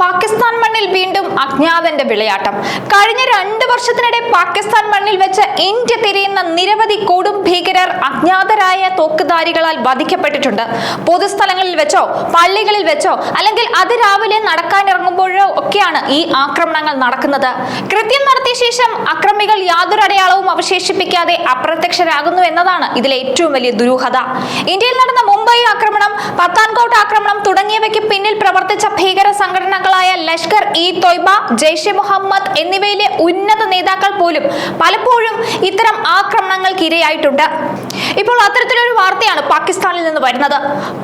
പാകിസ്ഥാൻ മണ്ണിൽ വീണ്ടും അജ്ഞാതന്റെ വിളയാട്ടം. കഴിഞ്ഞ 2 വർഷത്തിനിടെ പാകിസ്ഥാൻ മണ്ണിൽ വെച്ച് ഇന്ത്യ തിരയുന്ന നിരവധി കൊടും ഭീകരർ അജ്ഞാതരായ തോക്കുധാരികളാൽ വധിക്കപ്പെട്ടിട്ടുണ്ട്. പൊതുസ്ഥലങ്ങളിൽ വെച്ചോ പള്ളികളിൽ വെച്ചോ അല്ലെങ്കിൽ അതിരാവിലെ നടക്കാനിറങ്ങുമ്പോഴോ ഒക്കെയാണ് ഈ ആക്രമണങ്ങൾ നടക്കുന്നത്. കൃത്യം നടത്തിയ ശേഷം അക്രമികൾ യാതൊരു അടയാളവും അവശേഷിപ്പിക്കാതെ അപ്രത്യക്ഷരാകുന്നു എന്നതാണ് ഇതിലെ ഏറ്റവും വലിയ ദുരൂഹത. ഇന്ത്യയിൽ നടന്ന മുംബൈ ആക്രമണം, പത്താൻകോട്ട് ആക്രമണം തുടങ്ങിയവയ്ക്ക് പിന്നിൽ പ്രവർത്തിച്ച ഭീകര സംഘടനകളായ ലഷ്കർ ഇ തോയ്ബ, ജെയ്ഷെ മുഹമ്മദ് എന്നിവയിലെ ഉന്നത നേതാക്കൾ പോലും പലപ്പോഴും ഇത്തരം ആക്രമണങ്ങൾക്ക് ഇരയായിട്ടുണ്ട്. ഇപ്പോൾ അത്തരത്തിലൊരു വാർത്തയാണ് പാകിസ്ഥാനിൽ നിന്ന് വരുന്നത്.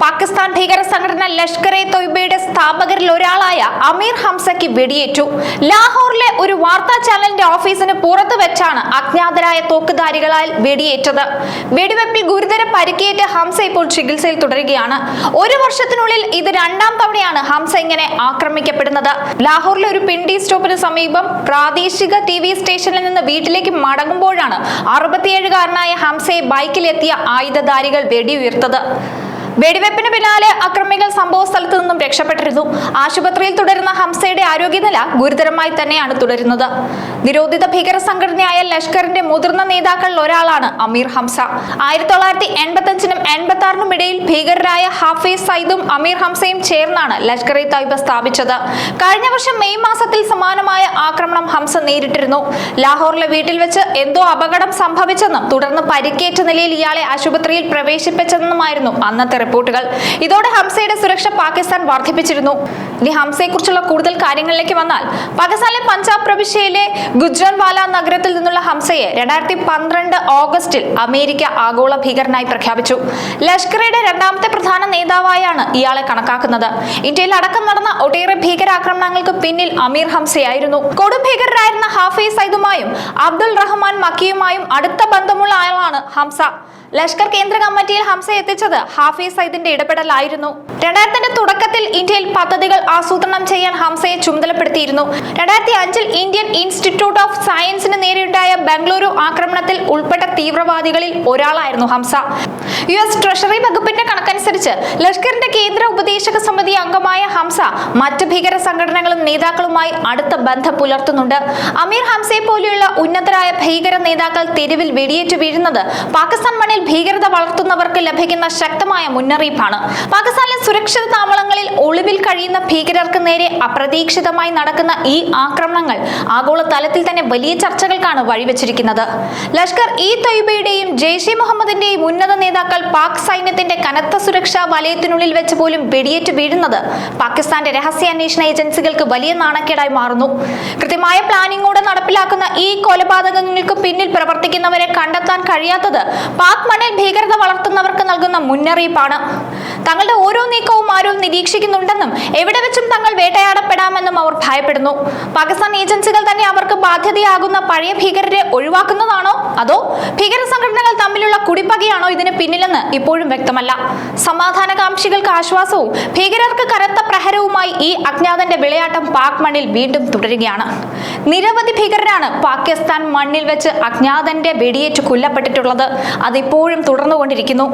പാകിസ്ഥാൻ ഭീകര സംഘടന ലഷ്കർ ഇ തോയ്ബയുടെ സ്ഥാപകരിൽ ഒരാളായ അമീർ ഹംസയ്ക്ക് വെടിയേറ്റു. ലാഹോറിലെ ഒരു വാർത്താ ചാനലിന്റെ ഓഫീസിന് പുറത്തു വെച്ചാണ് അജ്ഞാതരായ തോക്കുധാരികളാൽ വെടിയേറ്റത്. വെടിവെപ്പിൽ ഗുരുതര പരിക്കേറ്റ ഹംസ ഇപ്പോൾ ചികിത്സയിൽ തുടരുകയാണ്. 1 വർഷത്തിനുള്ളിൽ ഇത് 2ാം തവണയാണ് ഹംസ ഇങ്ങനെ ആക്രമിക്കപ്പെടുന്നത്. ലാഹോറിലെ ഒരു പിണ്ടി സ്റ്റോപ്പിന് സമീപം പ്രാദേശിക TV സ്റ്റേഷനിൽ നിന്ന് വീട്ടിലേക്ക് മടങ്ങുമ്പോഴാണ് 67കാരനായ ഹംസയെ ബൈക്കിലെത്തിയ ആയുധധാരികൾ വെടിയുതിർത്തത്. വെടിവെപ്പിന് പിന്നാലെ അക്രമികൾ സംഭവ സ്ഥലത്ത് നിന്നും രക്ഷപ്പെട്ടിരുന്നു. ആശുപത്രിയിൽ തുടരുന്ന ഹംസയുടെ ആരോഗ്യനില ഗുരുതരമായി തന്നെയാണ് തുടരുന്നത്. നിരോധിത ഭീകര സംഘടനയായ ലഷ്കറിന്റെ മുതിർന്ന നേതാക്കളിൽ ഒരാളാണ് അമീർ ഹംസ. 1985നും 86നും ഇടയിൽ ഭീകരരായ ഹാഫിസ് സയ്യിദും അമീർ ഹംസയും ചേർന്നാണ് ലഷ്കർ ഇ തോയ്ബ സ്ഥാപിച്ചത്. കഴിഞ്ഞ വർഷം മെയ് മാസത്തിൽ സമാനമായ ആക്രമണം ഹംസ നേരിട്ടിരുന്നു. ലാഹോറിലെ വീട്ടിൽ വെച്ച് എന്തോ അപകടം സംഭവിച്ചെന്നും തുടർന്ന് പരിക്കേറ്റ നിലയിൽ ഇയാളെ ആശുപത്രിയിൽ പ്രവേശിപ്പിച്ചെന്നുമായിരുന്നു അന്നത്തെ റിപ്പോർട്ടുകൾ. ഇതോടെ ഹംസയുടെ സുരക്ഷ പാകിസ്ഥാൻ വർദ്ധിപ്പിച്ചിരുന്നു. ഇനി ഹംസയെ കുറിച്ചുള്ള കൂടുതൽ കാര്യങ്ങളിലേക്ക് വന്നാൽ, പാകിസ്ഥാനിലെ പഞ്ചാബ് പ്രവിശ്യയിലെ ഗുജ്റാൻവാല നഗരത്തിൽ നിന്നുള്ള ഹംസയെ 2012 ഓഗസ്റ്റിൽ അമേരിക്ക ആഗോള ഭീകരനായി പ്രഖ്യാപിച്ചു. ലഷ്കറിയുടെ 2ാമത്തെ പ്രധാന നേതാവായാണ് ഇയാളെ കണക്കാക്കുന്നത്. ഇന്ത്യയിൽ അടക്കം നടന്ന ഒട്ടേറെ ഭീകരാക്രമണങ്ങൾക്ക് പിന്നിൽ അമീർ ഹംസയായിരുന്നു. കൊടും ഭീകരരായിരുന്ന ഹാഫിസ് സയ്യിദുമായും അബ്ദുൾ റഹ്മാൻ മക്കിയുമായും അടുത്ത ബന്ധമുള്ള ആളാണ് ഹംസ. ലഷ്കർ കേന്ദ്ര കമ്മിറ്റിയിൽ ഹംസ എത്തിച്ചത് ഹാഫിസ് സയ്യിദിന്റെ ഇടപെടലായിരുന്നു. 2000ന്റെ തുടക്കത്തിൽ ഇന്ത്യയിൽ പദ്ധതികൾ ആസൂത്രണം ചെയ്യാൻ ഹംസയെ ചുമതലപ്പെടുത്തിയിരുന്നു. 2005ൽ ഇന്ത്യൻ ഇൻസ്റ്റിറ്റ്യൂട്ട് ഓഫ് സയൻസിന് നേരെയുണ്ടായ ബംഗളൂരു ആക്രമണത്തിൽ ഉൾപ്പെട്ട തീവ്രവാദികളിൽ ഒരാളായിരുന്നു ഹംസ. US ട്രഷറി വകുപ്പിന്റെ കണക്കനുസരിച്ച് ലഷ്കറിന്റെ കേന്ദ്ര ഉപദേശക സമിതി അംഗമായ ഹംസ മറ്റ് ഭീകര സംഘടനകളും നേതാക്കളുമായി അടുത്ത ബന്ധം പുലർത്തുന്നുണ്ട്. അമീർ ഹംസയെ പോലെയുള്ള ഉന്നതരായ ഭീകര നേതാക്കൾ തെരുവിൽ വെടിയേറ്റ് വീഴുന്നത് പാകിസ്ഥാൻ മണ്ണിൽ ഭീകരത വളർത്തുന്നവർക്ക് ലഭിക്കുന്ന ശക്തമായ മുന്നറിയിപ്പാണ്. പാകിസ്ഥാനിലെ സുരക്ഷിത താവളങ്ങളിൽ ഒളിവിൽ കഴിയുന്ന ഭീകരർക്ക് നേരെ അപ്രതീക്ഷിതമായി നടക്കുന്ന ഈ ആക്രമണങ്ങൾ ആഗോള തലത്തിൽ തന്നെ വലിയ ചർച്ചകൾക്കാണ് വഴിവെച്ചിരിക്കുന്നത്. ലഷ്കർ ഇ തോയ്ബയുടെയും ജെയ്ഷെ മുഹമ്മദിന്റെയും ഉന്നത നേതാക്കൾ പാക് സൈന്യത്തിന്റെ കനത്ത സുരക്ഷാ വലയത്തിനുള്ളിൽ വെച്ച് പോലും വെടിയേറ്റ് വീഴുന്നത് പാകിസ്ഥാന്റെ രഹസ്യാന്വേഷണ ഏജൻസികൾക്ക് വലിയ നാണക്കേടായി മാറുന്നു. കൃത്യമായ പ്ലാനിങ്ങോടെ നടപ്പിലാക്കുന്ന ഈ കൊലപാതകങ്ങൾക്ക് പിന്നിൽ പ്രവർത്തിക്കുന്നവരെ കണ്ടെത്താൻ കഴിയാത്തത് പാക് മണ്ണിൽ ഭീകരത വളർത്തുന്നവർക്ക് നൽകുന്ന മുന്നറിയിപ്പാണ്. തങ്ങളുടെ ഓരോ നീക്കവും ആരോ നിരീക്ഷിക്കുന്നുണ്ടെന്നും എവിടെ വെച്ചും തങ്ങൾ വേട്ടയാടപ്പെടാമെന്നും അവർ ഭയപ്പെടുന്നു. പാകിസ്ഥാൻ ഏജൻസികൾ തന്നെ അവർക്ക് ബാധ്യതയാകുന്ന പഴയ ഭീകരരെ ഒഴിവാക്കുന്നതാണോ അതോ ഭീകര സംഘടനകൾ തമ്മിലുള്ള കുടിപ്പകയാണോ ഇതിന് പിന്നിലെന്ന് ഇപ്പോഴും വ്യക്തമല്ല. സമാധാനകാംക്ഷികൾക്ക് ആശ്വാസവും ഭീകരർക്ക് കനത്ത പ്രഹരവുമായി ഈ അജ്ഞാതന്റെ വിളയാട്ടം പാക് മണ്ണിൽ വീണ്ടും തുടരുകയാണ്. നിരവധി ഭീകരരാണ് പാകിസ്ഥാൻ മണ്ണിൽ വെച്ച് അജ്ഞാതന്റെ വെടിയേറ്റ് കൊല്ലപ്പെട്ടിട്ടുള്ളത്. അതിപ്പോഴും തുടർന്നുകൊണ്ടിരിക്കുന്നു.